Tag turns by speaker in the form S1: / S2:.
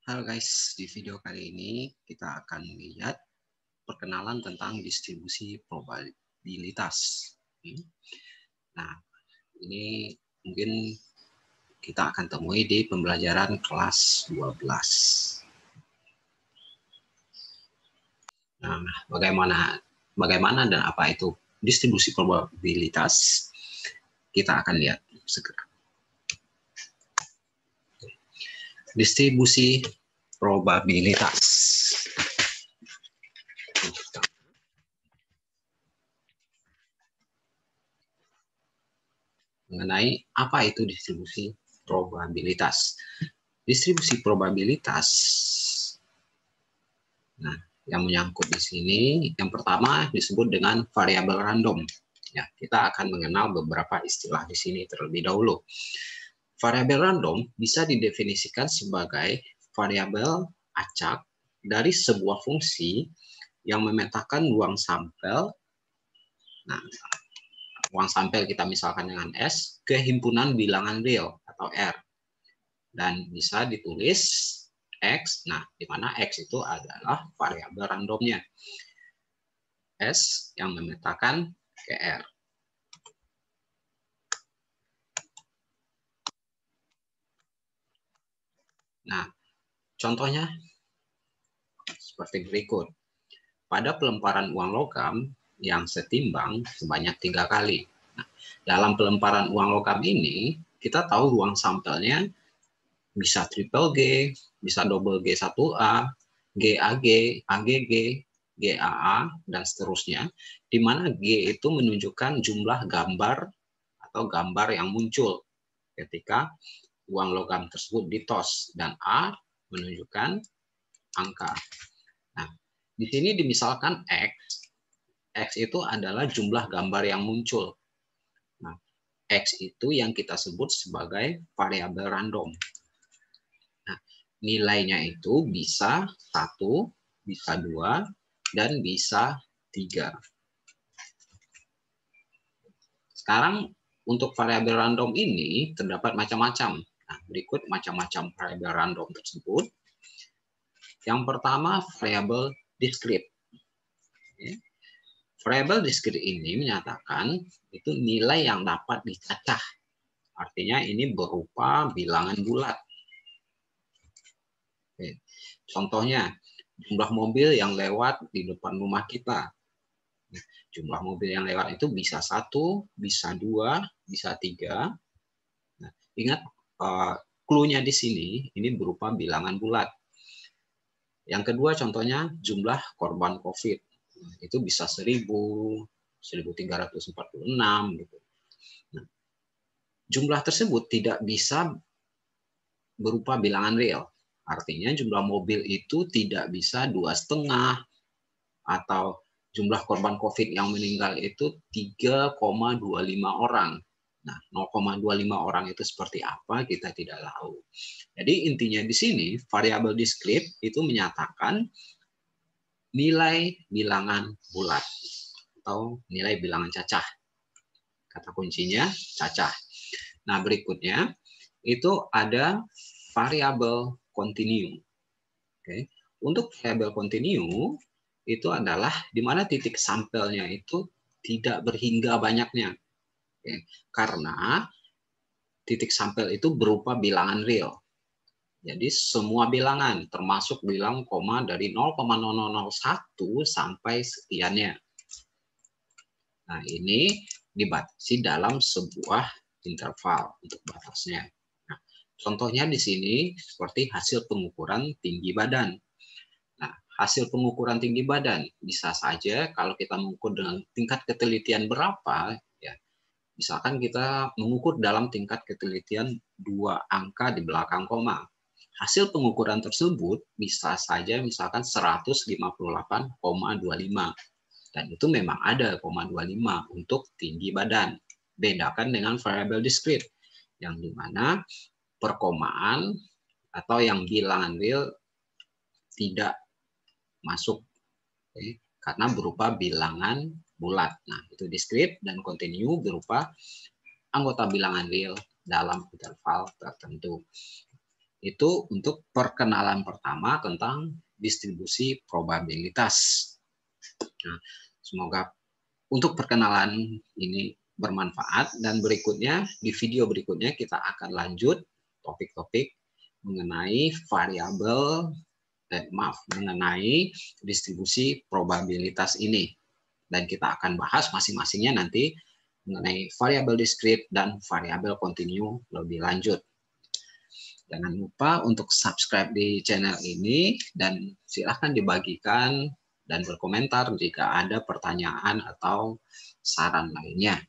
S1: Halo guys, di video kali ini kita akan melihat perkenalan tentang distribusi probabilitas. Nah, ini mungkin kita akan temui di pembelajaran kelas 12. Nah, bagaimana dan apa itu distribusi probabilitas? Kita akan lihat segera. Distribusi probabilitas. Mengenai apa itu distribusi probabilitas. Distribusi probabilitas, nah, yang menyangkut di sini, yang pertama disebut dengan variabel random. Ya, kita akan mengenal beberapa istilah di sini terlebih dahulu. Variabel random bisa didefinisikan sebagai variabel acak dari sebuah fungsi yang memetakan ruang sampel. Nah, ruang sampel kita misalkan dengan S ke himpunan bilangan real atau R. Dan bisa ditulis X, nah di mana X itu adalah variabel randomnya. S yang memetakan ke R. Nah, contohnya seperti berikut. Pada pelemparan uang logam yang setimbang sebanyak 3 kali. Nah, dalam pelemparan uang logam ini, kita tahu ruang sampelnya bisa triple G, bisa double G1A, GAG, AGG, GAA, dan seterusnya, di mana G itu menunjukkan jumlah gambar atau gambar yang muncul ketika uang logam tersebut ditos, dan A menunjukkan angka. Nah, di sini dimisalkan X itu adalah jumlah gambar yang muncul. Nah, X itu yang kita sebut sebagai variabel random. Nah, nilainya itu bisa 1, bisa 2, dan bisa 3. Sekarang untuk variabel random ini terdapat macam-macam. Nah, berikut macam-macam variabel random tersebut. Yang pertama, variabel discrete. Variabel discrete ini menyatakan itu nilai yang dapat dicacah. Artinya ini berupa bilangan bulat. Contohnya, jumlah mobil yang lewat di depan rumah kita. Jumlah mobil yang lewat itu bisa 1, bisa 2, bisa 3. Nah, ingat, clue-nya di sini ini berupa bilangan bulat. Yang kedua contohnya jumlah korban COVID. Itu bisa 1000, 1346 gitu. Nah, jumlah tersebut tidak bisa berupa bilangan real. Artinya jumlah mobil itu tidak bisa 2,5 atau jumlah korban COVID yang meninggal itu 3,25 orang. Nah, 0,25 orang itu seperti apa kita tidak tahu. Jadi intinya di sini variabel discrete itu menyatakan nilai bilangan bulat atau nilai bilangan cacah. Kata kuncinya cacah. Nah, berikutnya itu ada variabel kontinu. Oke. Untuk variabel kontinu itu adalah di mana titik sampelnya itu tidak berhingga banyaknya. Oke. Karena titik sampel itu berupa bilangan real. Jadi semua bilangan termasuk bilang koma dari 0,0001 sampai sekiannya. Nah, ini dibatasi dalam sebuah interval untuk batasnya. Nah, contohnya di sini seperti hasil pengukuran tinggi badan. Nah, hasil pengukuran tinggi badan bisa saja kalau kita mengukur dengan tingkat ketelitian berapa, ya, misalkan kita mengukur dalam tingkat ketelitian 2 angka di belakang koma. Hasil pengukuran tersebut bisa saja misalkan 158,25. Dan itu memang ada 0,25 untuk tinggi badan. Bedakan dengan variabel discrete, yang dimana perkomaan atau yang bilangan real tidak masuk, karena berupa bilangan bulat. Nah, itu discrete, dan kontinu berupa anggota bilangan real dalam interval tertentu. Itu untuk perkenalan pertama tentang distribusi probabilitas. Nah, semoga untuk perkenalan ini bermanfaat, dan berikutnya di video berikutnya kita akan lanjut topik-topik mengenai variabel mengenai distribusi probabilitas ini, dan kita akan bahas masing-masingnya nanti mengenai variabel diskrit dan variabel kontinu lebih lanjut. Jangan lupa untuk subscribe di channel ini dan silahkan dibagikan dan berkomentar jika ada pertanyaan atau saran lainnya.